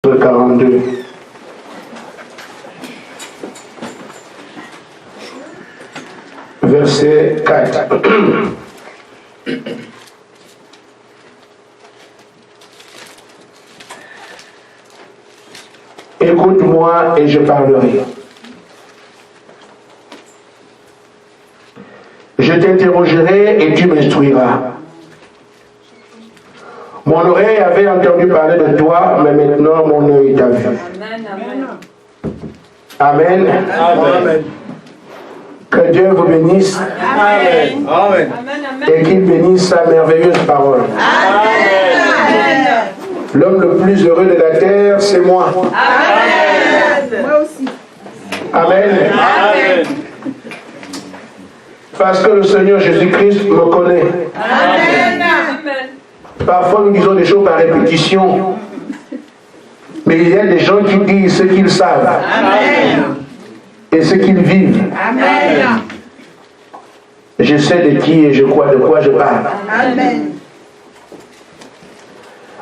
42. Verset 4. Écoute-moi et je parlerai. Je t'interrogerai et tu m'instruiras. Mon oreille avait entendu parler de toi, mais maintenant mon œil t'a vu. Amen. Amen. Amen. Que Dieu vous bénisse. Amen. Amen. Et qu'il bénisse sa merveilleuse parole. Amen. L'homme le plus heureux de la terre, c'est moi. Amen. Moi aussi. Amen. Amen. Parce que le Seigneur Jésus-Christ me connaît. Amen. Parfois nous disons des choses par répétition. Mais il y a des gens qui disent ce qu'ils savent. Amen. Et ce qu'ils vivent. Amen. Je sais de qui et je crois de quoi je parle. Amen.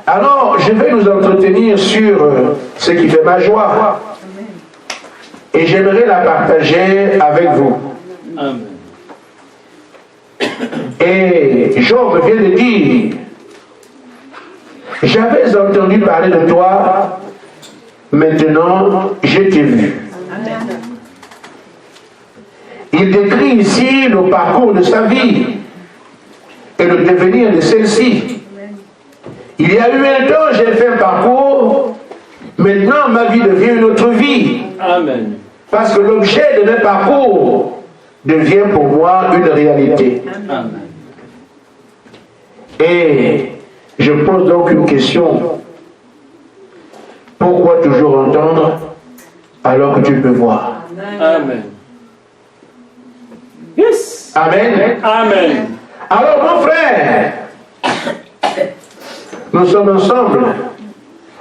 Alors, je vais nous entretenir sur ce qui fait ma joie. Et j'aimerais la partager avec vous. Amen. Et Job vient de dire, j'avais entendu parler de toi, maintenant je t'ai vu. Amen. Il décrit ici le parcours de sa vie et le devenir de celle-ci. Il y a eu un temps, j'ai fait un parcours, maintenant ma vie devient une autre vie. Amen. Parce que l'objet de mes parcours devient pour moi une réalité. Amen. Et je pose donc une question. Pourquoi toujours entendre alors que tu peux voir? Amen. Yes. Amen. Amen. Alors mon frère, nous sommes ensemble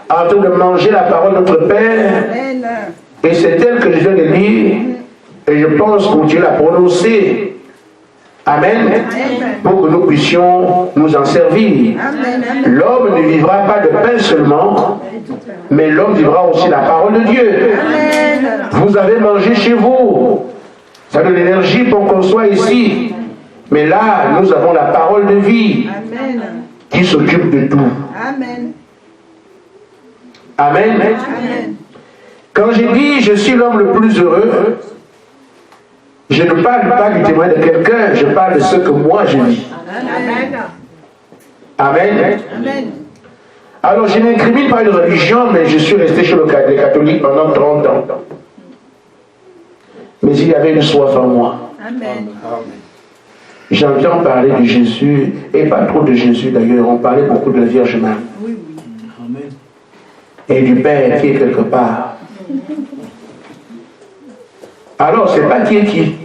en train de manger la parole de notre Père. Et c'est elle que je viens de lire. Et je pense que Dieu l'a prononcée. Amen. Pour que nous puissions nous en servir. L'homme ne vivra pas de pain seulement, mais l'homme vivra aussi la parole de Dieu. Vous avez mangé chez vous. Ça donne l'énergie pour qu'on soit ici. Mais là, nous avons la parole de vie qui s'occupe de tout. Amen. Amen. Amen. Quand j'ai dit je suis l'homme le plus heureux, je ne parle pas du témoin de quelqu'un, je parle de ce que moi je vis. Amen. Amen. Amen. Alors je n'incrimine pas une religion, mais je suis resté chez les catholiques pendant 30 ans. Mais il y avait une soif en moi. Amen. J'entends parler de Jésus, et pas trop de Jésus d'ailleurs, on parlait beaucoup de la Vierge Marie. Oui, oui. Et du Père qui est quelque part. Alors, c'est pas qui est qui.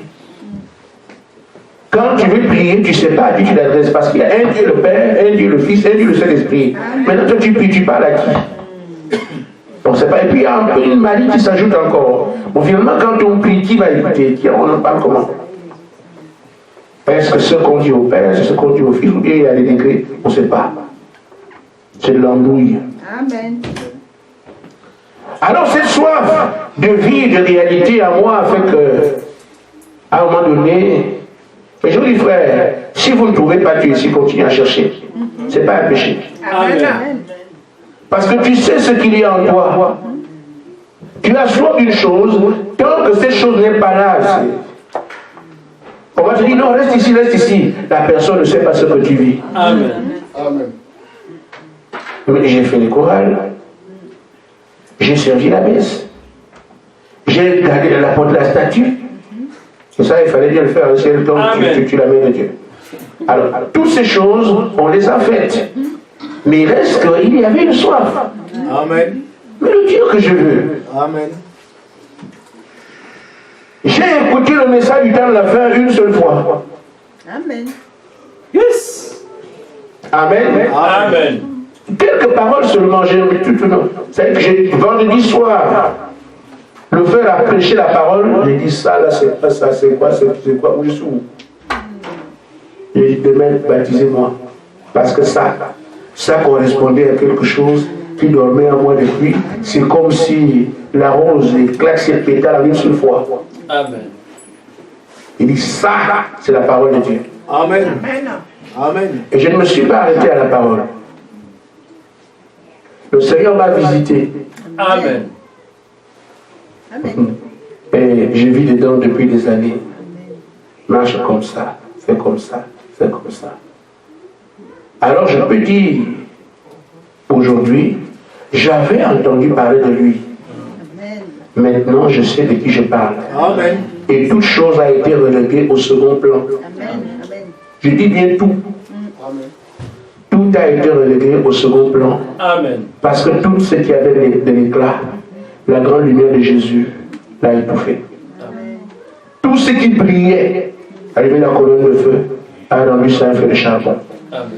Quand tu veux prier, tu ne sais pas à qui tu t'adresses, parce qu'il y a un Dieu le Père, un Dieu le Fils, un Dieu le Saint-Esprit. Maintenant, toi tu pries, tu parles à qui? Donc, c'est pas. Et puis, il y a un peu une maladie qui s'ajoute encore. Bon, finalement, quand on prie, qui va écouter? On en parle comment? Est-ce que ce qu'on dit au Père, c'est ce qu'on dit au Fils, ou bien il y a des degrés? On ne sait pas. C'est de l'embrouille. Amen. Alors cette soif de vie, de réalité à moi fait que, à un moment donné, et je vous dis frère, si vous ne trouvez pas Dieu ici, continuez à chercher. Ce n'est pas un péché. Amen. Parce que tu sais ce qu'il y a en toi. Tu as soif d'une chose, tant que cette chose n'est pas là, on va te dire non, reste ici. La personne ne sait pas ce que tu vis. Amen. Amen. Mais j'ai fait les chorales. J'ai servi la messe. J'ai gardé la porte de la statue. Et ça, il fallait bien le faire. C'est le temps que tu la mets de Dieu. Alors, toutes ces choses, on les a faites. Mais il reste qu'il y avait une soif. Amen. Mais le Dieu que je veux. Amen. J'ai écouté le message du temps de la fin une seule fois. Amen. Yes. Amen. Amen. Quelques paroles seulement, j'ai tout non. C'est que vendredi soir, le frère a prêché la parole, j'ai dit ça là, c'est pas ça, c'est quoi, où je suis où? J'ai dit demain, baptisez-moi. Parce que ça correspondait à quelque chose qui dormait en moi depuis, c'est comme si la rose éclate ses pétales une seule fois. Amen. Il dit ça, c'est la parole de Dieu. Amen. Amen. Et je ne me suis pas arrêté à la parole. Le Seigneur m'a visité. Amen. Amen. Et je vis dedans depuis des années. Marche comme ça, fais comme ça, fais comme ça. Alors je peux dire, aujourd'hui, j'avais entendu parler de lui. Maintenant, je sais de qui je parle. Amen. Et toute chose a été reléguée au second plan. Amen. Je dis bien tout. Tout a été relégué au second plan. Amen. Parce que tout ce qui avait de l'éclat, la grande lumière de Jésus l'a étouffé. Tout ce qui brillait, allumé la colonne de feu, a rendu ça un feu de charbon. Amen.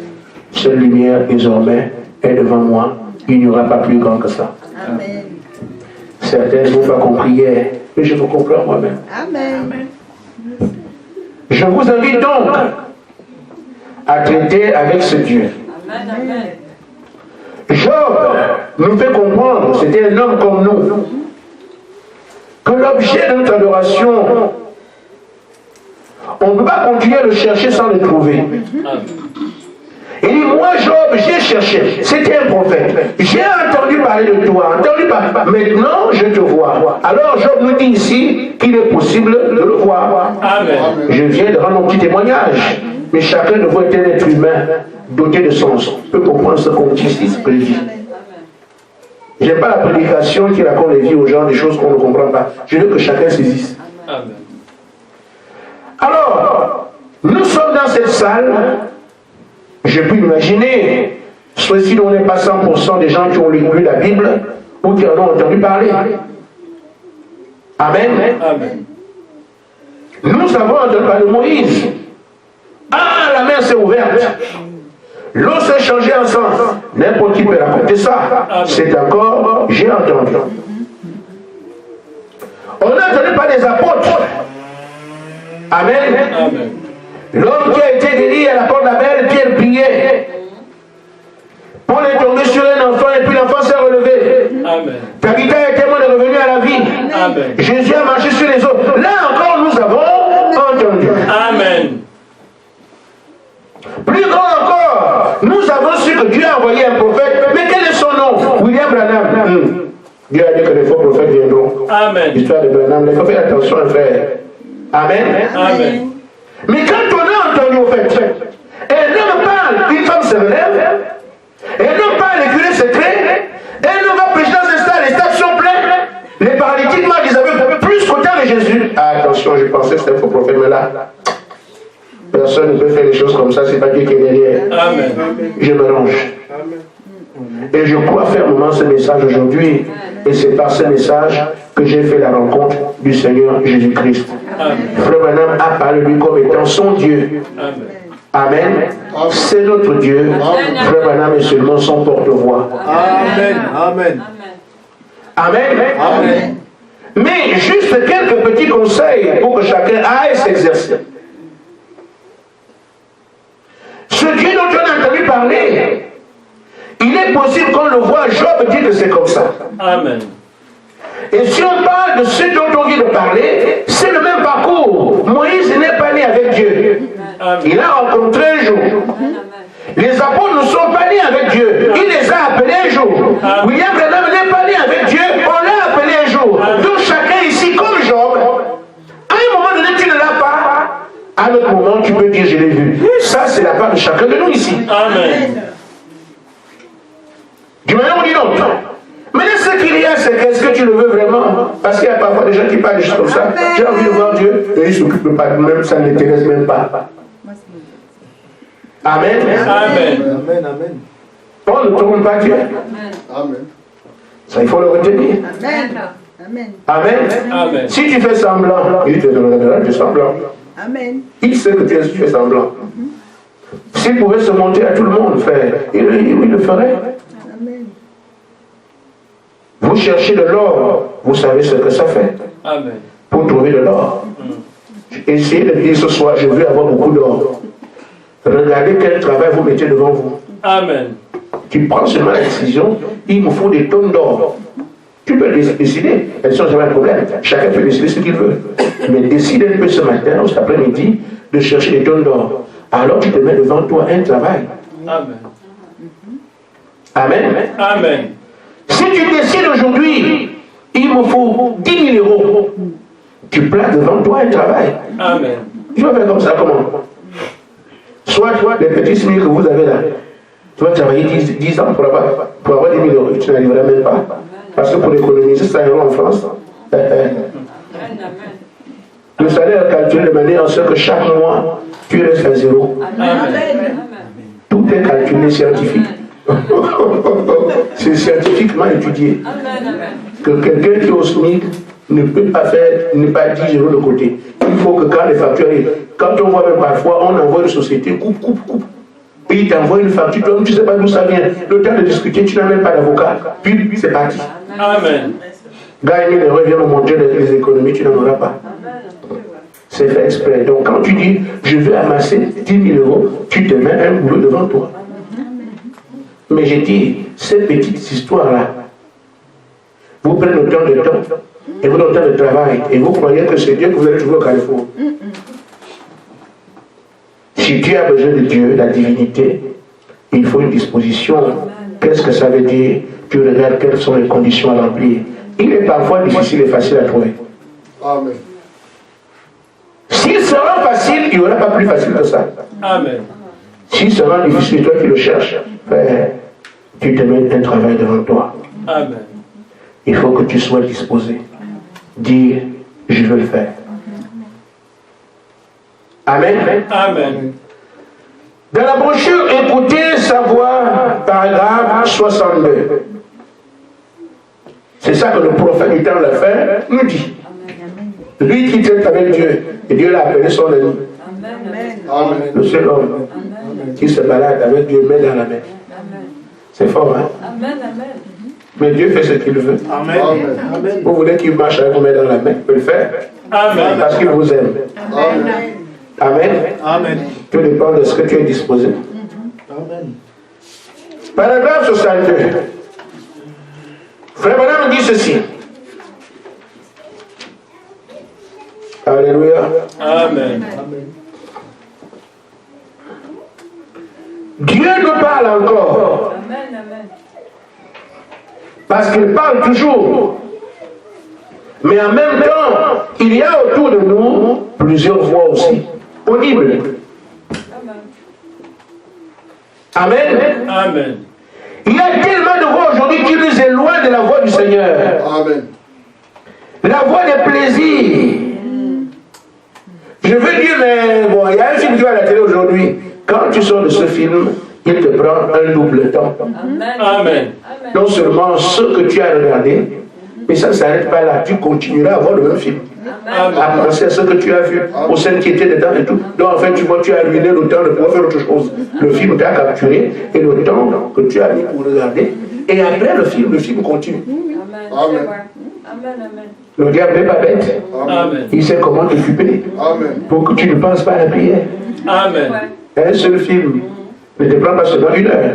Cette lumière, désormais, est devant moi. Il n'y aura pas plus grand que ça. Amen. Certains n'ont pas compris hier, mais je vous comprends moi-même. Amen. Je vous invite donc à traiter avec ce Dieu. Amen. Job nous fait comprendre, c'était un homme comme nous, que l'objet de notre adoration, on ne peut pas continuer à le chercher sans le trouver. Amen. Il dit, moi Job, j'ai cherché, c'était un prophète, j'ai entendu parler de toi, maintenant je te vois. Alors Job nous dit ici qu'il est possible de le voir. Amen. Je viens de rendre mon petit témoignage, mais chacun de vous est un être humain doté de sens, peut comprendre ce qu'on dit ici, ce que je dis. Je n'aime pas la prédication qui raconte les vies aux gens, des choses qu'on ne comprend pas. Je veux que chacun saisisse. Amen. Alors, nous sommes dans cette salle. Je peux imaginer, soit si on n'est pas 100% des gens qui ont lu la Bible ou qui en ont entendu parler. Amen. Amen. Nous avons entendu parler de Moïse. Ah, la mer s'est ouverte. L'eau s'est changée en sang. N'importe qui peut raconter ça. C'est encore, j'ai entendu. On a entendu parler des apôtres. Amen. Amen. L'homme qui a été guéri à la porte d'Abel, Pierre priait. Paul est tombé sur un enfant et puis l'enfant s'est relevé. Amen. Tabitha est témoin de revenu à la vie. Amen. Jésus a marché sur les eaux. Là encore, nous avons entendu. Amen. Plus grand encore, nous avons su que Dieu a envoyé un prophète. Mais quel est son nom? William Branham. Dieu a dit que les faux prophètes viendront. Amen. L'histoire de Branham, il faut faire attention, frère. Amen. Amen. Mais quand on a entendu au fait, un homme parle, une femme se relève, un homme parle, les curés se créent, un homme va prêcher dans un stade, les stades sont pleins, les paralytiques marchent, ils avaient plus qu'au temps de Jésus. Ah, attention, je pensais que c'était un faux prophète, mais là, personne ne peut faire des choses comme ça, c'est pas Dieu qui est derrière. Amen. Je me range. Et je crois fermement ce message aujourd'hui, et c'est par ce message que j'ai fait la rencontre du Seigneur Jésus-Christ. Frère Branham a parlé de lui comme étant son Dieu. Amen. Amen. C'est notre Dieu. Frère Branham est seulement son porte-voix. Amen. Amen. Amen. Amen. Mais juste quelques petits conseils pour que chacun aille s'exercer. Ce Dieu dont on a entendu parler, il est possible qu'on le voit. Job dit que c'est comme ça. Amen. Et si on parle de ce dont on vient de parler, c'est le même parcours. Moïse n'est pas né avec Dieu. Amen. Il a rencontré un jour. Les apôtres ne sont pas nés avec Dieu. Il les a appelés un jour. William Branham n'est pas né avec Dieu. On l'a appelé un jour. Donc chacun ici, comme Job, à un moment donné, tu ne l'as pas. À un autre moment, tu peux dire, je l'ai vu. Ça, c'est la part de chacun de nous ici. Amen. Du moment où on dit non. Mais ce qu'il y a, c'est qu'est-ce que tu le veux vraiment? Parce qu'il y a parfois des gens qui parlent des choses comme ça. J'ai envie de voir Dieu, et il ne s'occupe pas de même, ça ne l'intéresse même pas. Amen. Amen. Amen. Amen. On ne tourne pas Dieu. Amen. Ça, il faut le retenir. Amen. Amen. Amen. Amen. Si tu fais semblant, il te donnera du semblant. Amen. Il sait que tu fais semblant. S'il pouvait se montrer à tout le monde, frère, il le ferait. Amen. Vous cherchez de l'or, vous savez ce que ça fait. Amen. Pour trouver de l'or. Essayez de dire ce soir, je veux avoir beaucoup d'or. Regardez quel travail vous mettez devant vous. Amen. Tu prends seulement la décision, il me faut des tonnes d'or. Tu peux décider, elles ne sont jamais un problème. Chacun peut décider ce qu'il veut. Mais décide un peu ce matin ou cet après-midi de chercher des tonnes d'or. Alors tu te mets devant toi un travail. Amen. Amen. Amen. Si tu décides aujourd'hui, il me faut 10 000 euros, tu places devant toi un travail. Amen. Tu vas faire comme ça, comment? Soit toi, les petits 6 000 que vous avez là, tu vas travailler 10 ans pour avoir 10 000 euros. Tu n'arriveras même pas. Parce que pour économiser 100 euros en France, le salaire est calculé de manière à ce que chaque mois, tu restes à zéro. Amen. Tout est calculé scientifique. C'est scientifiquement étudié. Que quelqu'un qui est au SMIC ne peut pas pas 10 euros de côté. Il faut que quand les factures arrivent, quand on voit même parfois, on envoie une société, coupe. Et il t'envoie une facture, toi tu ne sais pas d'où ça vient. Le temps de discuter, tu n'as même pas d'avocat. Puis c'est parti. Amen. Gagner les revenus au mondial des économies, tu n'en auras pas. C'est fait exprès. Donc quand tu dis, je veux amasser 10 000 euros, tu te mets un boulot devant toi. Mais j'ai dit, ces petites histoires-là, vous prenez autant de temps, et vous donnez autant de travail, et vous croyez que c'est Dieu que vous allez trouver au Carrefour. Si tu as besoin de Dieu, la divinité, il faut une disposition. Qu'est-ce que ça veut dire? Tu regardes quelles sont les conditions à remplir. Il est parfois difficile et facile à trouver. Amen. S'il sera facile, il n'y aura pas plus facile que ça. Amen. S'il sera difficile, toi qui le cherches, tu te mets un travail devant toi. Amen. Il faut que tu sois disposé. Dire, je veux le faire. Amen. Amen. Dans la brochure, écoutez sa voix, paragraphe 62. C'est ça que le prophète du temps l'a fait, nous dit. Lui qui traite avec Dieu, et Dieu l'a appelé son ami. Amen. Le seul homme qui se balade avec Dieu, main dans la main. C'est fort, hein? Amen. Mais Dieu fait ce qu'il veut. Amen. Amen. Vous voulez qu'il marche avec vous main dans la main, il peut le faire. Amen. Parce qu'il vous aime. Amen. Amen. Amen. Tout dépend de ce que tu es disposé. Amen. Paragraphe 62. Frère Branham dit ceci. Alléluia. Amen. Dieu nous parle encore. Parce qu'il parle toujours. Mais en même temps, il y a autour de nous plusieurs voix aussi. Audibles. Amen. Amen. Il y a tellement de voix aujourd'hui qui nous éloignent de la voix du Seigneur. Amen. La voix des plaisirs. Je veux dire, mais bon, il y a un film qui va à la télé aujourd'hui. Quand tu sors de ce film, il te prend un double temps. Amen. Non seulement ce que tu as regardé, mais ça ne s'arrête pas là. Tu continueras à voir le même film. À penser à ce que tu as vu, aux scènes qui étaient dedans et tout. Donc en fait, tu vois, tu as ruiné le temps de pouvoir faire autre chose. Le film t'a capturé et le temps que tu as mis pour regarder. Et après le film continue. Amen. Le diable n'est pas bête. Amen. Il sait comment t'occuper Amen. pour que tu ne penses pas à la prière. Amen. Un seul film ne te prend pas seulement 1 heure.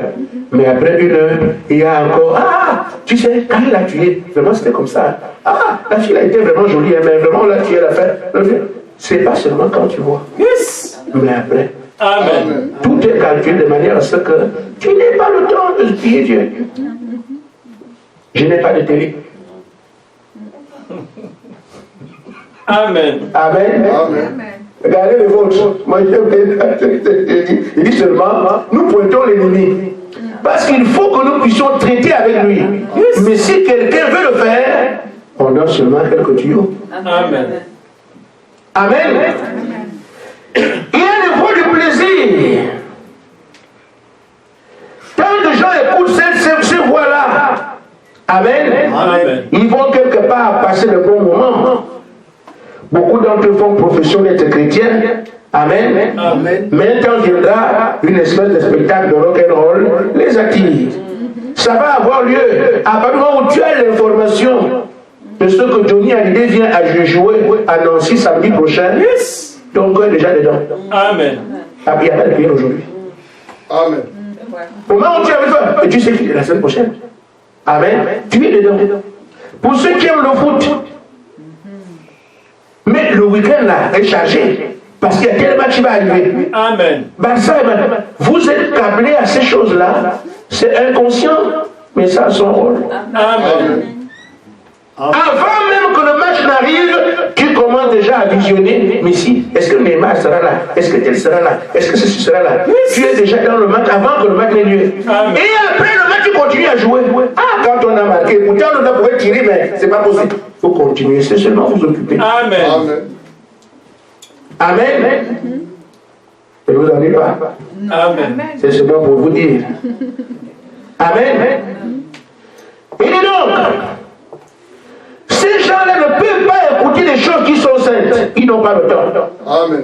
Mais après 1 heure, il y a encore. Ah, tu sais, quand il l'a tué, vraiment c'était comme ça. Ah, la fille a été vraiment jolie, mais vraiment on l'a tué à la fin. C'est pas seulement quand tu vois. Yes. Mais après. Amen. Tout est calculé de manière à ce que tu n'aies pas le temps de prier Dieu. Je n'ai pas de télé. Amen. Amen. Amen. Regardez les vôtres. Moi, il dit seulement, nous pointons l'ennemi. Parce qu'il faut que nous puissions traiter avec lui. Mais si quelqu'un veut le faire, on donne seulement quelques tuyaux. Amen. Amen. Il y a des voix du plaisir. Tant de gens écoutent ces voix-là. Amen. Amen. Ils vont quelque part passer de bons moments. Beaucoup d'entre eux font profession d'être chrétiens. Amen. Amen. Mais un temps viendra, une espèce de spectacle de rock'n'roll les attire. Ça va avoir lieu à partir du moment où tu as l'information de ce que Johnny Hallyday vient à jouer à Nancy samedi prochain. Yes. Donc, on est déjà dedans. Amen. Ah, il n'y a pas de prière aujourd'hui. Amen. Au moment où tu es avec toi, et tu sais qu'il est la semaine prochaine. Amen. Tu es dedans. Pour ceux qui aiment le foot, mais le week-end là est chargé. Parce qu'il y a quel match qui va arriver. Amen. Vous êtes câblés à ces choses-là. C'est inconscient, mais ça a son rôle. Amen. Avant même que le match n'arrive, tu commences déjà à visionner. Mais si, est-ce que Neymar sera là? Est-ce que tel sera là? Est-ce que ceci sera là? Tu es déjà dans le match avant que le match n'ait lieu. Amen. Et après le match, tu continues à jouer. Ah, quand on a marqué, pourtant on a pouvoir tirer, mais c'est pas possible. Il faut continuer, c'est seulement vous occuper. Amen. Amen. Et vous n'en avez pas. Amen. C'est seulement pour vous dire. Amen. Et dis donc, ces gens-là ne peuvent pas écouter des choses qui sont saintes. Ils n'ont pas le temps. Amen.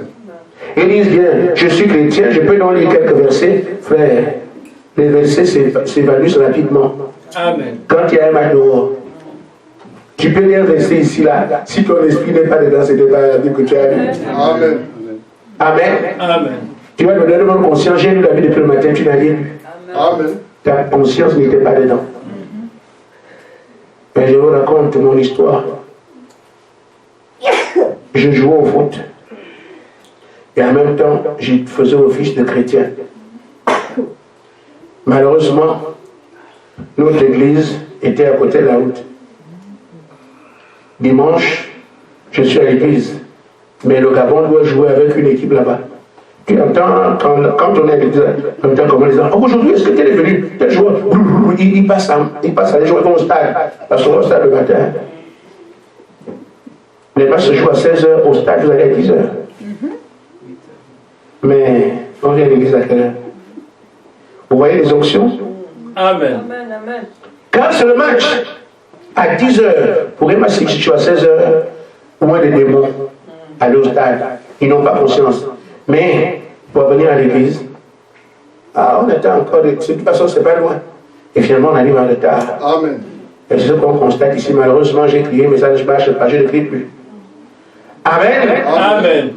Ils disent bien, je suis chrétien, je peux donc lire quelques versets. Frère, les versets s'évaluent rapidement. Amen. Quand il y a un match dehors, tu peux bien rester ici, là. Si ton esprit n'est pas dedans, c'est pas la Bible que tu as lu. Amen. Amen. Amen. Tu vas me donner mon conscience, j'ai lu la Bible depuis le matin, tu n'as rien lu. Amen. Ta conscience n'était pas dedans. Mais je vous raconte mon histoire. Je jouais au foot. Et en même temps, je faisais office de chrétien. Malheureusement, notre église était à côté de la route. Dimanche, je suis à l'église. Mais le Gabon doit jouer avec une équipe là-bas. Tu entends, quand on est à l'église, on entend comment les gens. Oh, aujourd'hui, est-ce que tu es venu? Tel joueur, il passe à les jouer au stade. Parce qu'on va au stade le matin. Les matchs se jouent à 16h, au stade, vous allez à 10h. Mais on vient à l'église à quelle heure? Vous voyez les options? Amen. Quand c'est le match, à 10h, pour un match si tu es à 16h, au moins des démons, aller au stade, ils n'ont pas conscience. Mais pour venir à l'église, on était encore, de toute façon, c'est pas loin. Et finalement, on arrive en retard. Amen. Et c'est ce qu'on constate ici. Malheureusement, j'ai crié, mais ça ne marche pas, je ne crie plus. Amen. Amen.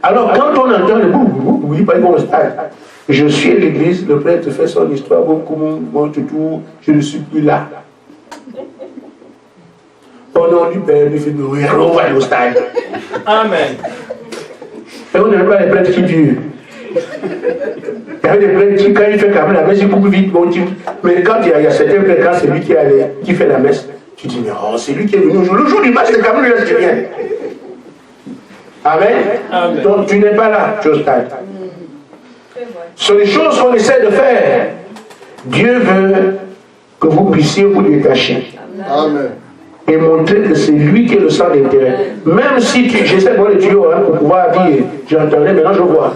Alors, quand on entend le boum, oui, pas au stade, je suis à l'église, le prêtre fait son histoire, mon toutou, je ne suis plus là. Au nom du Père, du Fils, du Saint-Esprit, on va aller au stade. Amen. Et on n'avait pas les prêtres qui durent. Il y avait des prêtres qui, quand il fait quand même la messe, il coupe vite. Bon, mais quand il y a certains prêtres, quand c'est lui qui fait la messe, tu dis, mais oh, c'est lui qui est venu le jour du match, c'est quand même lui qui vient. Amen. Amen. Donc tu n'es pas là, tu es au stade. Ce sont les choses qu'on essaie de faire. Dieu veut que vous puissiez vous détacher. Amen. Et montrer que c'est lui qui est le centre d'intérêt. Même si j'essaie de voir le tuyau pour pouvoir dire, j'entendais, maintenant je vois.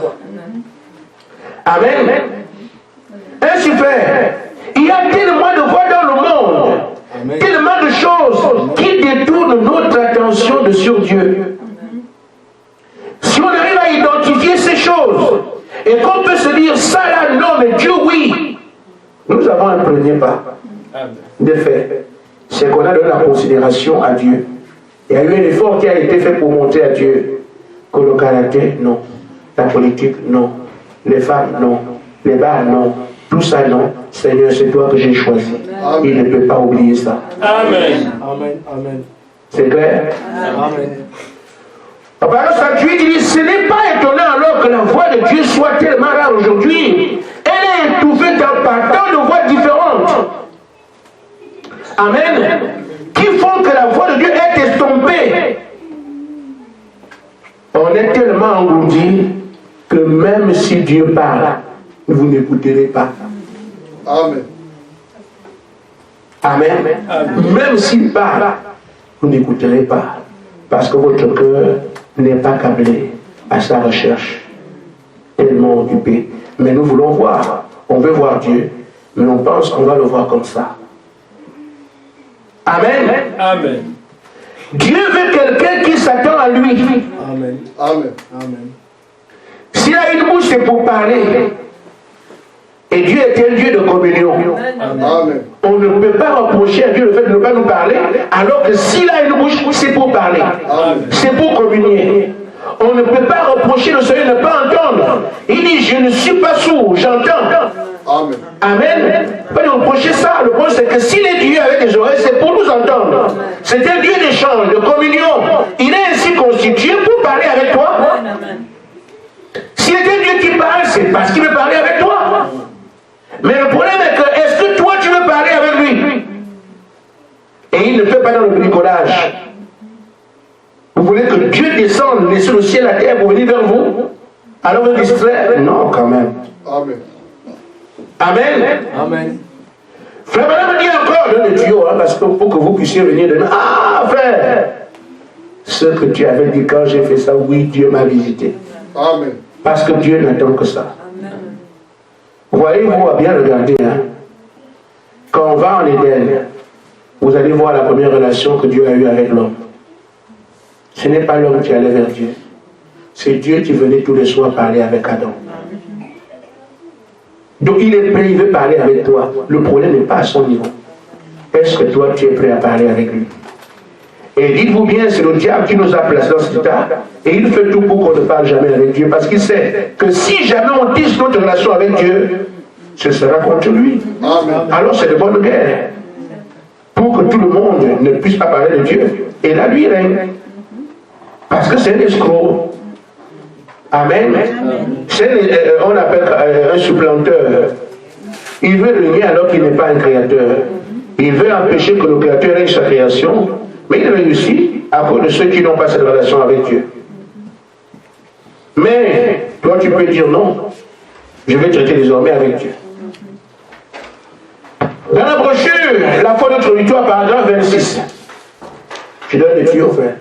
Amen. Ainsi fait, il y a tellement de voix dans le monde, tellement de choses qui détournent notre attention de sur Dieu. Si on arrive à identifier ces choses, et qu'on peut se dire, ça là, non, mais Dieu, oui, nous avons un premier pas de fait. C'est qu'on a donné la considération à Dieu. Il y a eu un effort qui a été fait pour montrer à Dieu que le caractère, non. La politique, non. Les femmes, non. Les bars, non. Tout ça, non. Seigneur, c'est toi que j'ai choisi. Amen. Il ne peut pas oublier ça. Amen. Amen. Amen. C'est clair? Amen. La parole s'appuie, il dit, ce n'est pas étonnant alors que la voix de Dieu soit tellement rare aujourd'hui. Elle est étouffée par tant de voix différentes. Amen. Qui font que la voix de Dieu est estompée. On est tellement engourdi que même si Dieu parle, vous n'écouterez pas. Amen. Amen. Même s'il parle, vous n'écouterez pas. Parce que votre cœur n'est pas câblé à sa recherche. Tellement occupé. Mais nous voulons voir. On veut voir Dieu. Mais on pense qu'on va le voir comme ça. Amen. Amen. Dieu veut quelqu'un qui s'attend à lui. Amen. Amen. Amen. S'il a une bouche, c'est pour parler. Et Dieu est un Dieu de communion. Amen. On ne peut pas reprocher à Dieu le fait de ne pas nous parler, alors que s'il a une bouche, c'est pour parler. C'est pour communier. On ne peut pas reprocher le Seigneur de ne pas entendre. Il dit, je ne suis pas sourd, j'entends. Amen. Amen. Pas de reprocher ça. Le problème, c'est que s'il est Dieu avec des oreilles, c'est pour nous entendre. C'est un Dieu d'échange, de communion. Il est ainsi constitué pour parler avec toi. S'il est un Dieu qui parle, c'est parce qu'il veut parler avec toi. Mais le problème est que, est-ce que toi, tu veux parler avec lui? Et il ne fait pas dans le bricolage. Vous voulez que Dieu descende, laisser le ciel, la terre pour venir vers vous? Alors vous distraire? Non, quand même. Amen. Amen. Amen. Frère, madame dit encore, donne le tuyau, hein, parce que pour que vous puissiez venir de nous. Ah, frère, ce que tu avais dit quand j'ai fait ça, oui, Dieu m'a visité. Amen. Parce que Dieu n'attend que ça. Voyez-vous à bien regarder, hein, quand on va en Éden, vous allez voir la première relation que Dieu a eue avec l'homme. Ce n'est pas l'homme qui allait vers Dieu. C'est Dieu qui venait tous les soirs parler avec Adam. Donc il est prêt, il veut parler avec toi. Le problème n'est pas à son niveau. Est-ce que toi tu es prêt à parler avec lui? Et dites-vous bien, c'est le diable qui nous a placés dans cet état. Et il fait tout pour qu'on ne parle jamais avec Dieu. Parce qu'il sait que si jamais on tisse notre relation avec Dieu, ce sera contre lui. Amen. Alors c'est de bonne guerre. Pour que tout le monde ne puisse pas parler de Dieu. Et là, lui, il règne. Parce que c'est un escroc. Amen. On appelle un supplanteur. Il veut régner alors qu'il n'est pas un créateur. Il veut empêcher que le créateur règne sa création. Mais il réussit à cause de ceux qui n'ont pas cette relation avec Dieu. Mais toi, tu peux dire non. Je vais traiter désormais avec Dieu. Dans la brochure, la foi de notre victoire, paragraphe 26. Je donne le tuyau, frère.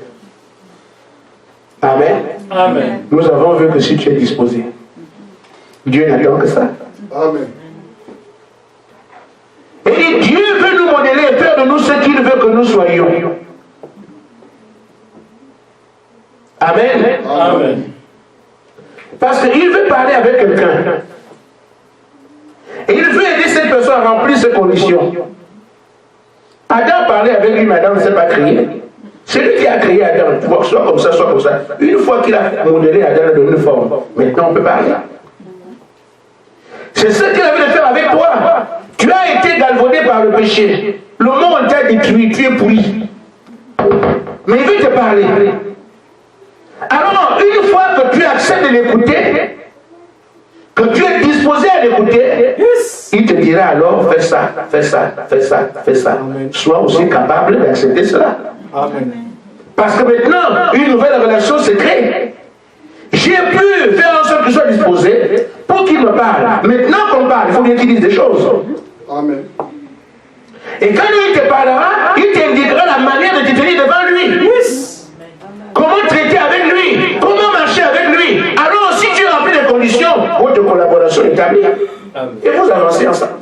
Amen. Amen. Nous avons vu que si tu es disposé, Dieu n'attend que ça. Amen. Et Dieu veut nous modeler et faire de nous ce qu'il veut que nous soyons. Amen. Amen. Parce qu'il veut parler avec quelqu'un. Et il veut aider cette personne à remplir ses conditions. Adam parlait avec lui, mais Adam ne s'est pas créé. C'est lui qui a créé Adam, soit comme ça, soit comme ça. Une fois qu'il a modélé Adam, il a donné une forme. Maintenant, on peut parler. C'est ce qu'il a voulu faire avec toi. Tu as été galvaudé par le péché. Le monde t'a détruit, tu es pourri. Mais il veut te parler. Alors, une fois que tu acceptes de l'écouter, que tu es disposé à l'écouter, il te dira alors, fais ça, fais ça, fais ça, fais ça. Sois aussi capable d'accepter cela. Amen. Parce que maintenant, une nouvelle relation se crée. J'ai pu faire en sorte qu'il soit disposé pour qu'il me parle. Maintenant qu'on parle, il faut bien qu'il dise des choses. Amen. Et quand lui te parlera, il t'indiquera la manière de te tenir devant lui. Comment traiter avec lui, comment marcher avec lui. Alors si tu remplis les conditions, votre collaboration est établie. Et vous avancez ensemble.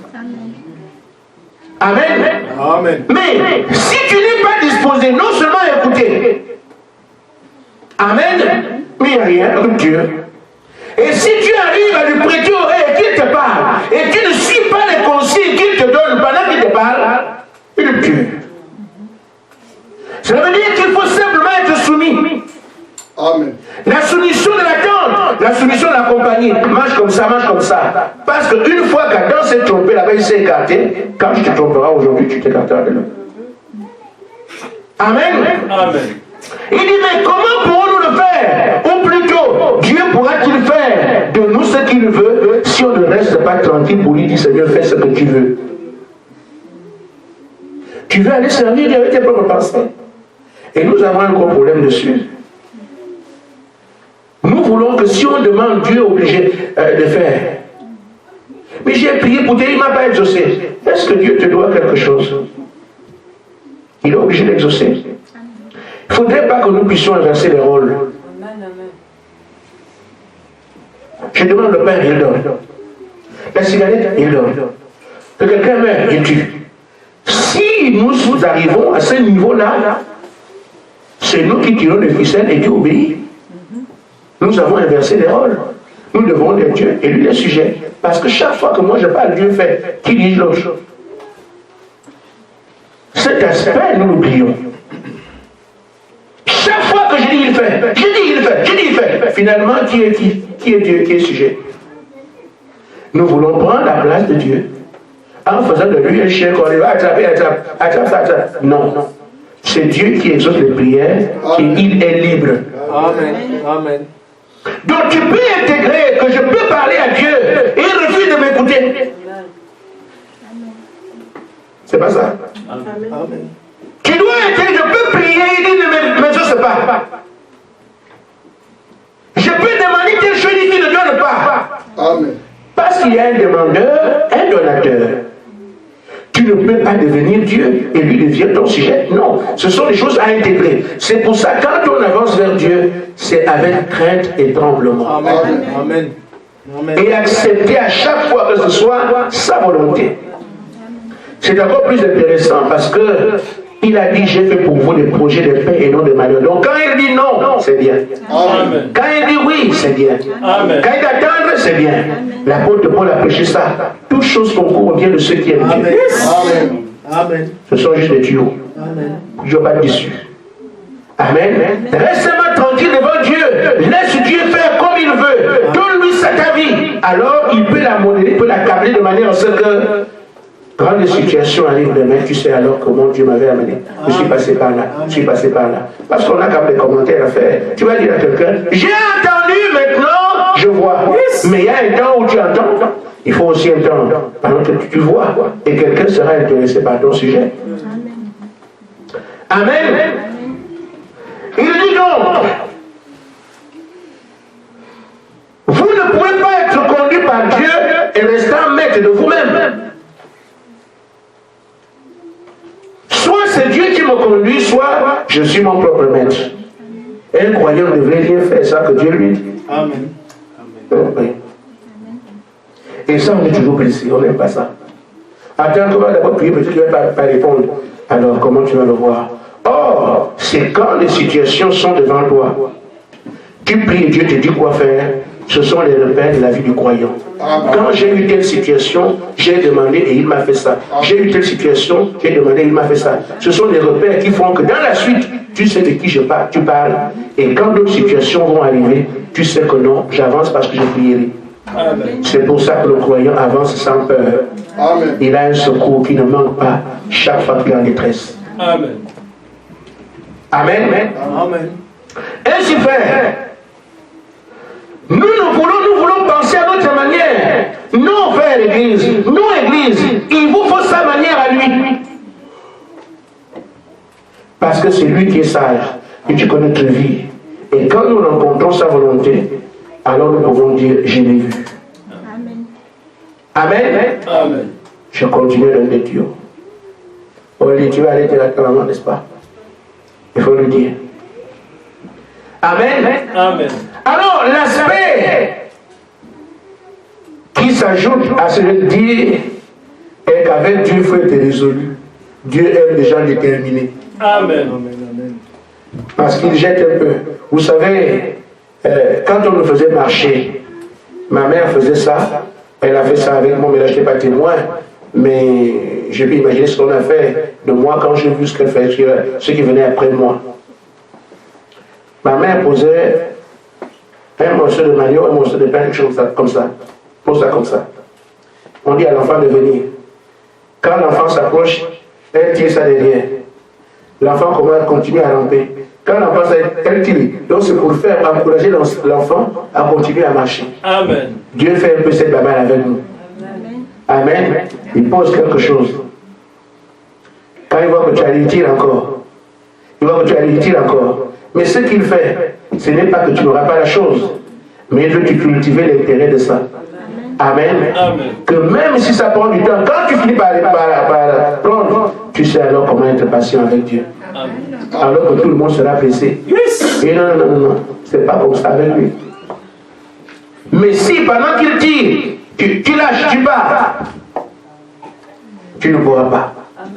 Amen. Amen. Mais si tu n'es pas disposé non seulement à écouter, amen, mais il n'y a rien que Dieu. Et si tu arrives à lui prêter oreille qu'il te parle, et tu ne suis pas les conseils qu'il te donne pendant qu'il te parle, il est Dieu. Cela veut dire qu'il faut simplement être soumis. Amen. La soumission de l'attente, la soumission de la compagnie. Marche comme ça, marche comme ça. Parce qu'une fois qu'Adam s'est trompé, là-bas il s'est écarté. Quand tu te tromperas aujourd'hui, tu t'écarteras de là. Amen. Amen. Il dit, mais comment pourrons-nous le faire? Ou plutôt, Dieu pourra-t-il faire de nous ce qu'il veut si on ne reste pas tranquille pour lui dire, Seigneur, fais ce que tu veux. Tu veux aller servir Dieu avec tes propres pensées. Et nous avons un gros problème dessus. Nous voulons que si on demande, Dieu est obligé de faire. Mais j'ai prié pour Dieu, il ne m'a pas exaucé. Est-ce que Dieu te doit quelque chose? Il est obligé d'exaucer. Il ne faudrait pas que nous puissions inverser les rôles. Je demande le pain, il donne. La cigarette, il donne. Que quelqu'un meurt, il tue. Si nous arrivons à ce niveau-là, c'est nous qui tirons les ficelles et Dieu obéit. Nous avons inversé les rôles. Nous devons être Dieu et lui les sujets. Parce que chaque fois que moi je parle, Dieu fait. Qui dit l'autre? Cet aspect, nous l'oublions. Chaque fois que je dis il fait, je dis il fait, je dis il fait. Finalement, qui est Dieu, qui est sujet? Nous voulons prendre la place de Dieu en faisant de lui un chien qu'on va attraper. Non. C'est Dieu qui exauce les prières et il est libre. Amen. Amen. Donc tu peux intégrer que je peux parler à Dieu et il refuse de m'écouter. C'est pas ça. Amen. Tu dois intégrer, je peux prier, il dit ne m'exauce pas. Je peux demander telle chose, il ne donne pas. Amen. Parce qu'il y a un demandeur, un donateur. Tu ne peux pas devenir Dieu et lui devient ton sujet. Non, ce sont des choses à intégrer. C'est pour ça que quand on avance vers Dieu, c'est avec crainte et tremblement. Amen. Amen. Amen. Et accepter à chaque fois que ce soit sa volonté. C'est encore plus intéressant parce que il a dit, j'ai fait pour vous des projets de paix et non de malheur. Donc quand il dit non, c'est bien. Amen. Quand il dit oui, c'est bien. Amen. Quand il attend, c'est bien. L'apôtre Paul a prêché ça. Toutes choses concourent bien de ceux qui aiment Dieu. Amen. Amen. Ce sont juste des tuyaux. Amen. Je ne vais pas être déçu. Amen. Reste seulement tranquille devant Dieu. Laisse Dieu faire comme il veut. Donne-lui ta vie. Alors il peut la modeler, il peut l'accabler de manière à ce que quand les situations arrivent demain, tu sais alors comment Dieu m'avait amené. Je suis passé par là, je suis passé par là. Parce qu'on a quand même des commentaires à faire. Tu vas dire à quelqu'un, j'ai entendu, maintenant je vois. Mais il y a un temps où tu entends. Il faut aussi un temps pendant que tu vois. Et quelqu'un sera intéressé par ton sujet. Amen. Il dit donc, vous ne pouvez pas être conduit par Dieu et restant maître de vous-même. Soit c'est Dieu qui me conduit, soit je suis mon propre maître. Un croyant ne devrait rien faire ça que Dieu lui dit. Amen. Oui. Et ça, on est toujours blessé, on n'aime pas ça. Attends, comment d'abord prier, peut-être qu'il ne va pas répondre. Alors, comment tu vas le voir? Or, c'est quand les situations sont devant toi. Tu pries et Dieu te dit quoi faire. Ce sont les repères de la vie du croyant. Quand j'ai eu telle situation, j'ai demandé et il m'a fait ça. J'ai eu telle situation, j'ai demandé et il m'a fait ça. Ce sont les repères qui font que dans la suite, tu sais de qui tu parles. Et quand d'autres situations vont arriver, tu sais que non, j'avance parce que je prierai. C'est pour ça que le croyant avance sans peur. Amen. Il a un secours qui ne manque pas chaque fois qu'il est en détresse. Amen. Amen. Amen. Ainsi fait, nous voulons penser à notre manière. Non, frère Église, non, Église, il vous faut sa manière à lui. Parce que c'est lui qui est sage et tu connais notre vie. Et quand nous rencontrons sa volonté, alors nous pouvons dire, je l'ai vu. Amen. Amen. Je continue dans les tuyaux. Oli, tu vas aller directement, n'est-ce pas? Il faut le dire. Amen. Amen. Alors, l'aspect qui s'ajoute à ce dire est qu'avec Dieu, il faut être résolu. Dieu aime les gens déterminés. Amen. Parce qu'il jette un peu. Vous savez, quand on nous faisait marcher, ma mère faisait ça. Elle a fait ça avec moi, mais là, je n'étais pas témoin. Mais je peux imaginer ce qu'on a fait de moi quand j'ai vu ce qu'elle fait, ceux qui venaient après moi. Ma mère posait un morceau de manioc, un morceau de pain, quelque chose comme ça. Pose ça comme ça. On dit à l'enfant de venir. Quand l'enfant s'approche, elle tire ça derrière. L'enfant commence à continuer à ramper. Quand l'enfant s'approche, elle tire. Donc c'est pour faire encourager l'enfant à continuer à marcher. Amen. Dieu fait un peu cette baballe avec nous. Amen. Il pose quelque chose. Quand il voit que tu as il tire encore. Il voit que tu as il tire encore. Mais ce qu'il fait, ce n'est pas que tu n'auras pas la chose, mais il veut cultiver l'intérêt de ça. Amen. Amen. Que même si ça prend du temps, quand tu finis par prendre, tu sais alors comment être patient avec Dieu. Amen. Alors que tout le monde sera pressé. Yes. Et non, c'est pas comme ça avec lui. Mais si pendant qu'il tire, tu lâches, tu pars, tu ne pourras pas.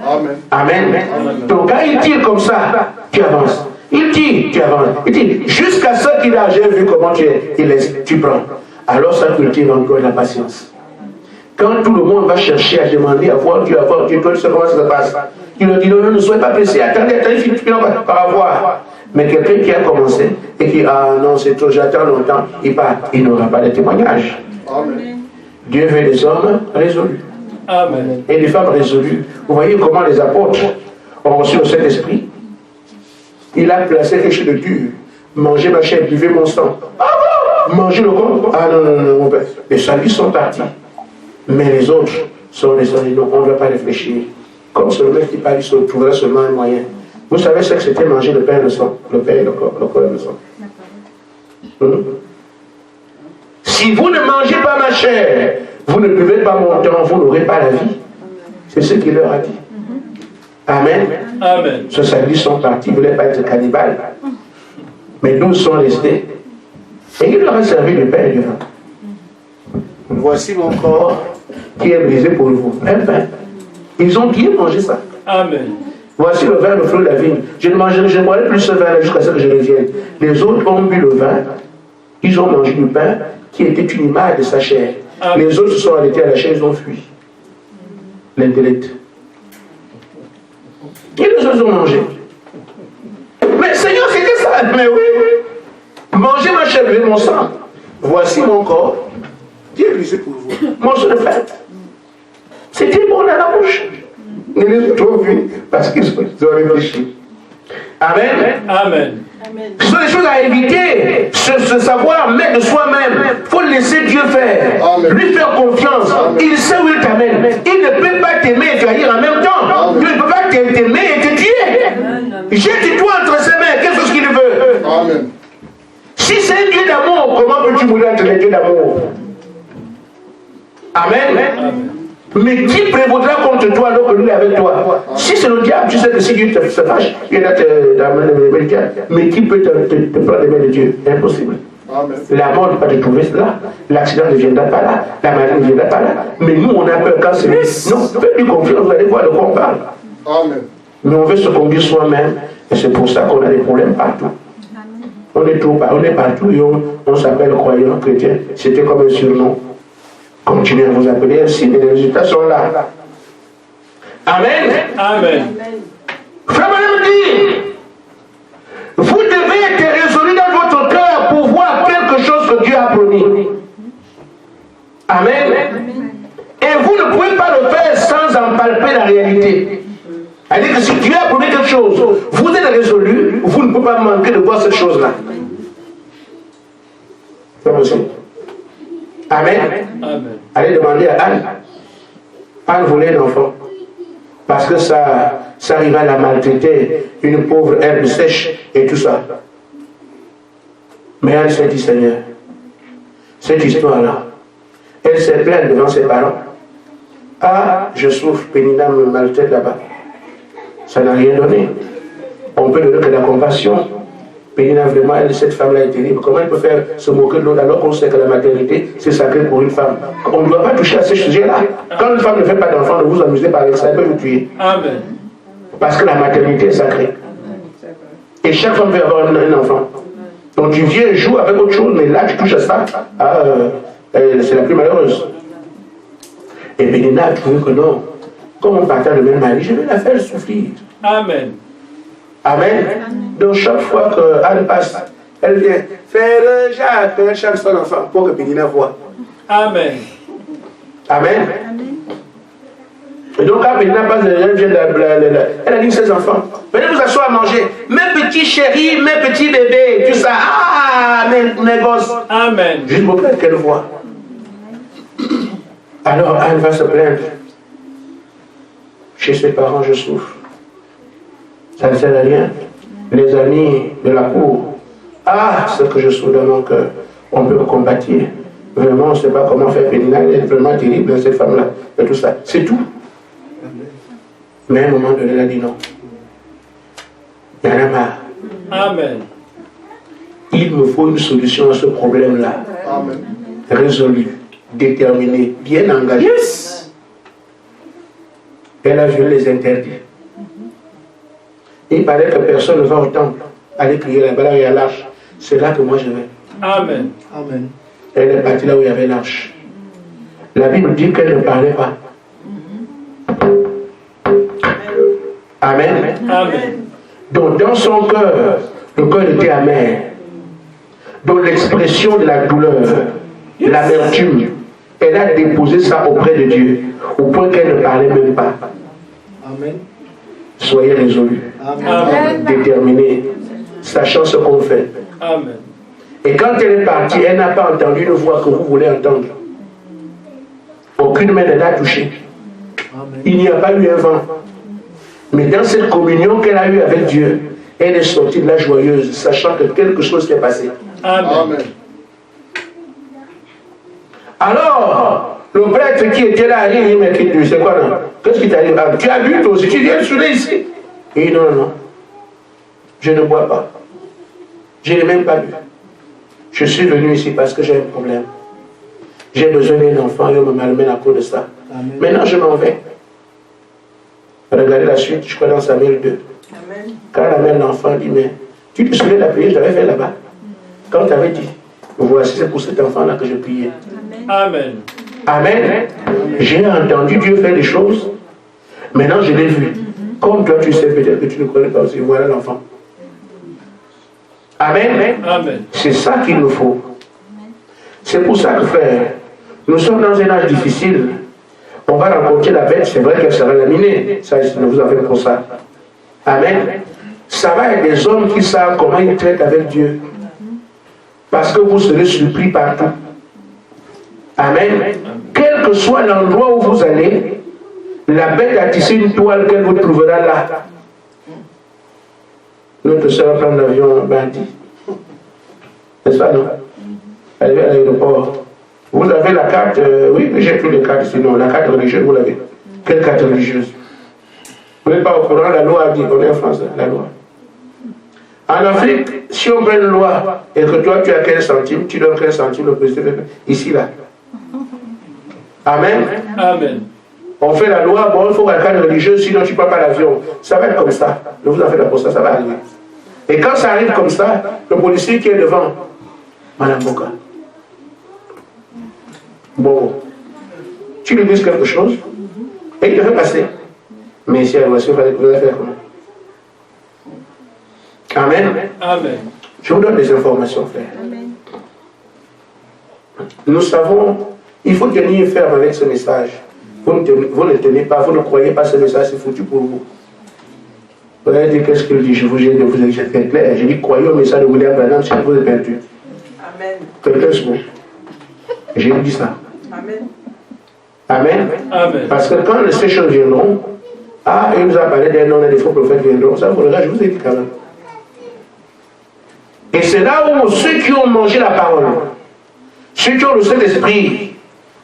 Amen. Amen. Donc quand il tire comme ça, tu avances. Il tire, tu avances. Il tire. Jusqu'à ce qu'il a, j'ai vu comment tu prends. Alors ça cultive encore la patience. Quand tout le monde va chercher à demander à voir Dieu, tu sais comment ça se passe. Il leur dit non, ne soyez pas pressés, attendez, par avoir. Mais quelqu'un qui a commencé et qui, ah non, c'est trop, j'attends longtemps, il part, il n'aura pas de témoignage. Amen. Dieu veut des hommes résolus. Amen. Et des femmes résolues. Vous voyez comment les apôtres ont reçu le Saint-Esprit. Il a placé quelque chose de dur. Mangez ma chair, buvez mon sang. Mangez le corps. Ah non, non, non, mon père. Les saluts sont partis. Mais les autres sont les hommes. Non, on ne va pas réfléchir. Comme c'est le mec qui parle, il se trouvera seulement un moyen. Vous savez ce que c'était manger le pain et le sang. Le pain et le corps et le sang. Si vous ne mangez pas ma chair, vous ne buvez pas mon temps, vous n'aurez pas la vie. C'est ce qu'il leur a dit. Amen. Amen. Ce salut sont partis, ils ne voulaient pas être cannibales. Mais 12 sont restés. Et il leur a servi du pain et du vin. Voici mon corps qui est brisé pour vous. Un pain. Ils ont bien mangé ça. Amen. Voici le vin, le fruit de la vigne. Je ne boirai plus ce vin jusqu'à ce que je revienne. Les autres ont bu le vin. Ils ont mangé du pain qui était une image de sa chair. Amen. Les autres se sont arrêtés à la chair, ils ont fui. L'intellect. Et les autres ont mangé. Mais Seigneur, c'était ça. Mais oui. Mangez ma chair, buvez mon sang. Voici mon corps qui est brisé pour vous. Mangez le pain. C'était bon à la bouche. Ils les ont vus parce qu'ils ont réfléchi. Amen. Amen. Ce sont des choses à éviter. Se savoir mettre de soi-même. Il faut laisser Dieu faire. Amen. Lui faire confiance. Amen. Il sait où il t'amène. Il ne peut pas t'aimer et trahir en même temps. Amen. Dieu ne peut pas t'aimer et te tuer. Jette-toi entre ses mains. Qu'est-ce qu'il veut? Amen. Si c'est un Dieu d'amour, comment peux-tu mourir entre les dieux d'amour? Amen. Amen. Mais qui prévaudra contre toi alors que lui est avec toi? Si c'est le diable, tu sais que si Dieu te fâche, il va t'amener les mains du diable. Mais qui peut te prendre les mains de Dieu? Impossible. Amen. La mort ne peut pas te trouver là. L'accident ne viendra pas là. La maladie ne viendra pas là. Mais nous, on a peur quand c'est lui. Non, faites-lui confiance, vous allez voir de quoi on parle. Amen. Mais on veut se conduire soi-même. Et c'est pour ça qu'on a des problèmes partout. On est partout et on s'appelle croyant, chrétien. C'était comme un surnom. Continuez à vous appeler ainsi, mais les résultats sont là. Amen. Amen. Frère Madame dit, vous devez être résolu dans votre cœur pour voir quelque chose que Dieu a promis. Amen. Et vous ne pouvez pas le faire sans en palper la réalité. C'est-à-dire que si Dieu a promis quelque chose, vous êtes résolu, vous ne pouvez pas manquer de voir cette chose-là. C'est possible. Amen. Amen. Allez demander à Anne. Anne voulait un enfant. Parce que ça arrivait à la maltraiter, une pauvre herbe sèche et tout ça. Mais Anne s'est dit, Seigneur, cette histoire-là, elle s'est plainte devant ses parents. Ah, je souffre, Pénina me maltraite là-bas. Ça n'a rien donné. On peut donner que la compassion. Pénina, vraiment, cette femme-là est terrible. Comment elle peut faire se moquer de l'autre alors qu'on sait que la maternité, c'est sacré pour une femme? On ne doit pas toucher à ces sujets-là. Quand une femme ne fait pas d'enfant, ne vous amusez pas avec ça, elle peut vous tuer. Amen. Parce que la maternité est sacrée. Et chaque femme veut avoir un enfant. Donc tu viens jouer avec autre chose, mais là tu touches à ça. C'est la plus malheureuse. Et Pénina a trouvé que non. Comme on partage le même mari, je vais la faire souffrir. Amen. Amen. Donc chaque fois qu'Anne passe, elle vient faire Jacques, chaque son enfant, pour que Pénina voit. Amen. Amen. Et donc quand Pénina passe, elle vient elle a dit ses enfants, venez vous asseoir à manger. Mes petits chéris, mes petits bébés, tout ça. Ah, mes gosses. Amen. Juste pour qu'elle voit. Alors Anne va se plaindre. Chez ses parents, je souffre. Ça ne sert à rien. Les amis de la cour, ah, ce que je souffre dans mon cœur, on peut me compatir. Vraiment, on ne sait pas comment faire Pénina, elle est vraiment terrible, cette femme-là, et tout ça. C'est tout. Mais à un moment donné, elle a dit non. Il y en a marre. Amen. Il me faut une solution à ce problème-là. Amen. Résolue, déterminée, bien engagée. Yes. Elle a violé les interdits. Il paraît que personne ne va au temple aller prier là-bas, là où il y a l'arche. C'est là que moi je vais. Amen. Amen. Elle est partie là où il y avait l'arche. La Bible dit qu'elle ne parlait pas. Amen. Amen. Donc dans son cœur, le cœur était amer. Donc l'expression de la douleur, l'amertume elle a déposé ça auprès de Dieu, au point qu'elle ne parlait même pas. Amen. Soyez résolus, Amen. déterminés, sachant ce qu'on fait. Amen. Et quand elle est partie, elle n'a pas entendu une voix que vous voulez entendre. Aucune main ne l'a touchée. Il n'y a pas eu un vent. Mais dans cette communion qu'elle a eue avec Dieu, elle est sortie de là joyeuse, sachant que quelque chose s'est passé. Amen. Amen. Alors, le prêtre qui était là, il dit, mais c'est quoi là? Qu'est-ce qui t'arrive? Ah, tu as bu toi aussi, tu viens de souler ici? Il dit, non, non, je ne bois pas. Je n'ai même pas bu. Je suis venu ici parce que j'ai un problème. J'ai besoin d'un enfant et on me malmène à cause de ça. Amen. Maintenant, je m'en vais. Regardez la suite, je crois dans Samuel 2. Amen. Quand la mère de l'enfant dit, mais tu te souviens de la prière que j'avais fait là-bas? Quand tu avais dit, voici, c'est pour cet enfant-là que je priais. Amen. Amen. J'ai entendu Dieu faire des choses. Maintenant, je l'ai vu. Comme toi, tu sais peut-être que tu ne connais pas aussi. Voilà l'enfant. Amen. Amen. C'est ça qu'il nous faut. C'est pour ça que, frère, nous sommes dans un âge difficile. On va rencontrer la bête, c'est vrai qu'elle sera laminée. Ça, ne vous en faites pour ça. Amen. Ça va être des hommes qui savent comment ils traitent avec Dieu. Parce que vous serez surpris partout. Amen. Quel que soit l'endroit où vous allez, la bête a tissé une toile qu'elle vous trouvera là. Notre soeur va prendre l'avion bandit. N'est-ce pas, non? Elle est à l'aéroport. Vous avez la carte, oui, j'ai plus de cartes sinon. La carte religieuse, vous l'avez. Quelle carte religieuse? Vous n'êtes pas au courant, la loi a dit, on est en France, la loi. En Afrique, si on prend une loi et que toi tu as 15 centimes, tu donnes 15 centimes au président, ici, là. Amen. Amen. On fait la loi, bon, il faut la carte religieuse, sinon tu ne prends pas l'avion. Ça va être comme ça. Ne vous en faites pas pour ça, ça va arriver. Et quand ça arrive comme ça, le policier qui est devant, Madame Boka, bon, tu lui dis quelque chose, et il te fait passer. Mais si elle voici, vous allez faire comment? Amen. Amen. Je vous donne des informations, frère. Nous savons, il faut tenir ferme avec ce message. Vous ne tenez pas, vous ne croyez pas ce message, c'est foutu pour vous. Vous allez dire, qu'est-ce qu'il dit? Je vous ai fait clair. J'ai dit, croyez au message de William Branham, si vous êtes perdu. Amen. Quelqu'un se moque. J'ai dit ça. Amen. Amen. Amen. Parce que quand ces choses viendront, il nous a parlé d'un nom et des faux prophètes viendront. Ça, vous regardez, je vous ai dit quand même. Et c'est là où ceux qui ont mangé la parole, ceux qui ont le Saint-Esprit,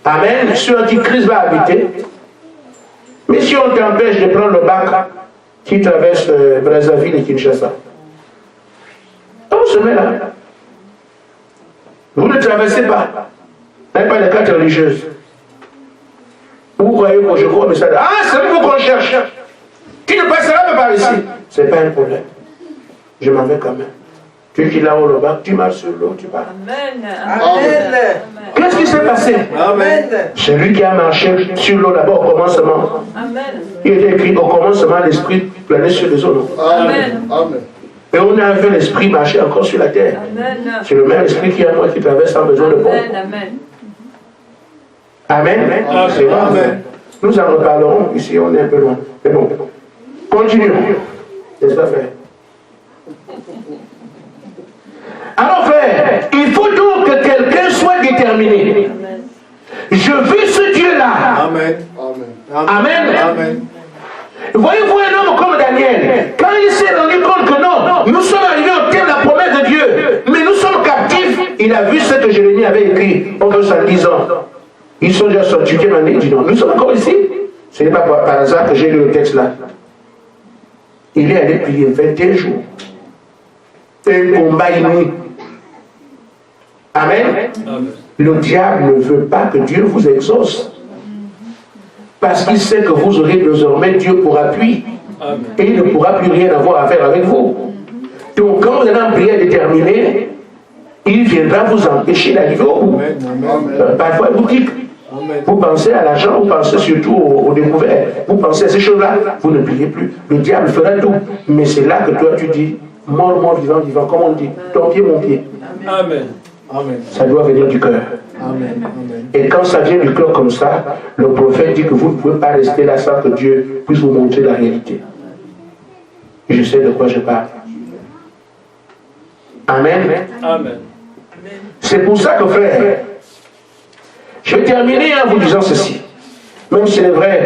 Amen, sur Antichrist va habiter. Mais si on t'empêche de prendre le bac qui traverse Brazzaville et Kinshasa, on se met là. Vous ne traversez pas. Vous n'avez pas de carte religieuse. Vous croyez que je crois, mais ça. Ah, c'est vous qu'on cherche. Qui ne passera pas par ici. Ce n'est pas un problème. Je m'en vais quand même. Tu es là-haut le bac, tu marches sur l'eau, tu pars. Amen. Amen. Qu'est-ce qui s'est passé? Amen. Celui qui a marché sur l'eau d'abord au commencement. Amen. Il était écrit au commencement, l'esprit planait sur les eaux. Amen. Amen. Et on a vu l'esprit marcher encore sur la terre. Amen. C'est le même esprit qui est à moi qui traverse sans besoin de pont. Amen. Amen. Amen. C'est vrai. Amen. Nous en reparlerons ici, on est un peu loin. Mais bon, continuons. N'est-ce pas, frère? Alors, frère, il faut donc que quelqu'un soit déterminé. Amen. Je veux ce Dieu-là. Amen. Amen. Amen. Voyez-vous un homme comme Daniel, quand il s'est rendu compte que non, nous sommes arrivés au terme de la promesse de Dieu, mais nous sommes captifs, il a vu ce que Jérémie avait écrit en 210 ans. Ils sont déjà sortis, il dit non, nous sommes encore ici. Ce n'est pas par hasard que j'ai lu le texte là. Il est allé prier 21 jours. Un combat inouï. Amen. Amen. Le diable ne veut pas que Dieu vous exauce. Parce qu'il sait que vous aurez désormais Dieu pour appui. Amen. Et il ne pourra plus rien avoir à faire avec vous. Donc quand vous allez en prière déterminée, il viendra vous empêcher d'arriver au bout. Parfois vous dites, vous pensez à l'argent, vous pensez surtout aux découvertes, vous pensez à ces choses-là, vous ne priez plus. Le diable fera tout. Mais c'est là que toi tu dis, mort, mort, vivant, vivant, comme on dit, ton pied, mon pied. Amen. Amen. Ça doit venir du cœur. Amen. Amen. Et quand ça vient du cœur comme ça, le prophète dit que vous ne pouvez pas rester là sans que Dieu puisse vous montrer la réalité. Et je sais de quoi je parle. Amen. Amen. C'est pour ça que, frère, je vais terminer en vous disant ceci. Même si c'est vrai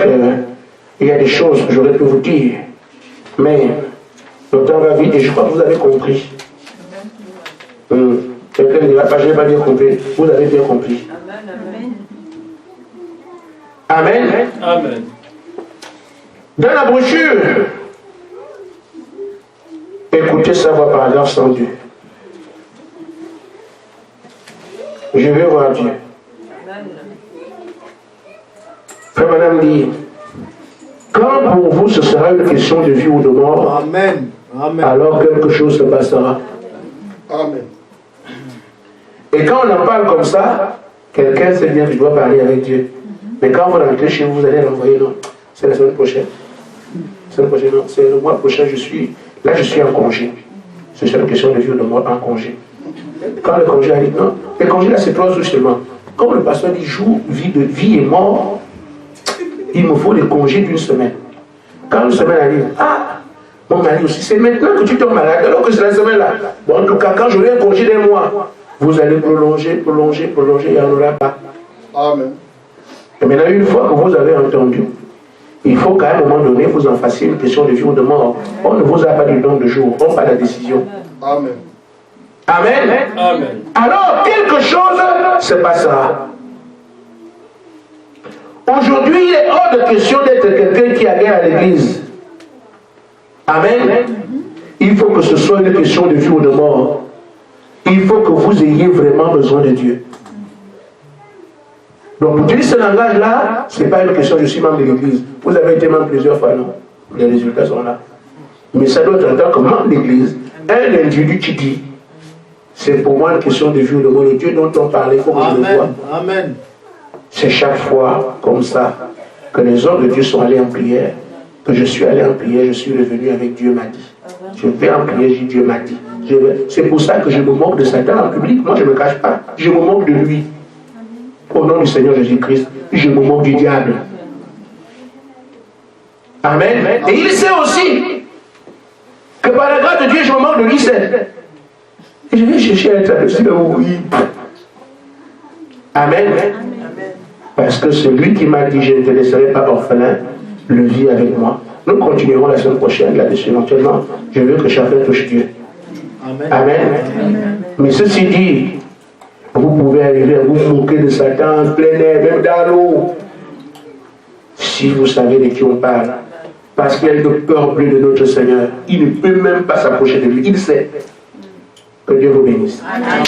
qu'il y a des choses que j'aurais pu vous dire, mais le temps va vite et je crois que vous avez compris. Quelqu'un ne dira pas, je n'ai pas bien compris. Vous avez bien compris. Amen. Amen. Dans la brochure, écoutez ça, voix paragraphe 102. Je vais voir Dieu. Frère, madame dit, quand pour vous ce sera une question de vie ou de mort, Amen. Amen. alors quelque chose se passera. Amen. Et quand on en parle comme ça, quelqu'un sait bien que je dois parler avec Dieu. Mais quand vous rentrez chez vous, vous allez l'envoyer, non, c'est la semaine prochaine. La semaine prochaine, non, c'est le mois prochain, je suis en congé. C'est une question de vie ou de mort en congé. Quand le congé arrive, non, le congé là c'est 3 jours seulement. Comme le pasteur dit, joue vie et mort, il me faut des congés d'une semaine. Quand une semaine arrive, mon mari aussi, c'est maintenant que tu tombes malade, alors que c'est la semaine là. Bon, en tout cas, quand j'aurai un congé d'un mois, vous allez prolonger, il n'y en aura pas. Amen. Et maintenant, une fois que vous avez entendu, il faut qu'à un moment donné, vous en fassiez une question de vie ou de mort. On ne vous a pas du don de jour, on n'a pas la décision. Amen. Amen. Amen. Alors, quelque chose se passera. Aujourd'hui, il est hors de question d'être quelqu'un qui adhère à l'église. Amen. Il faut que ce soit une question de vie ou de mort. Il faut que vous ayez vraiment besoin de Dieu. Donc, pour utiliser ce langage-là, ce n'est pas une question, je suis membre de l'église. Vous avez été membre plusieurs fois, non? Les résultats sont là. Mais ça doit être en tant que membre de l'église. Un individu qui dit, c'est pour moi une question de vie ou de mort. Le Dieu dont on parlait, il faut que je le voie. Amen. C'est chaque fois comme ça que les hommes de Dieu sont allés en prière, que je suis allé en prière, je suis revenu avec Dieu m'a dit. Je vais en prière, Dieu m'a dit. C'est pour ça que je me moque de Satan en public. Moi, je ne me cache pas. Je me moque de lui. Au nom du Seigneur Jésus-Christ, je me moque du diable. Amen. Et il sait aussi que par la grâce de Dieu, je me moque de lui seul. Et je vais chercher à être avec lui. Oui. Amen. Parce que celui qui m'a dit, je ne te laisserai pas orphelin, le vit avec moi. Nous continuerons la semaine prochaine là-dessus. Éventuellement, je veux que chacun touche Dieu. Amen. Amen. Mais ceci dit, vous pouvez arriver à vous moquer de Satan en plein air, même dans l'eau. Si vous savez de qui on parle, parce qu'il y a une peur bleue de notre Seigneur, il ne peut même pas s'approcher de lui. Il sait. Que Dieu vous bénisse. Amen.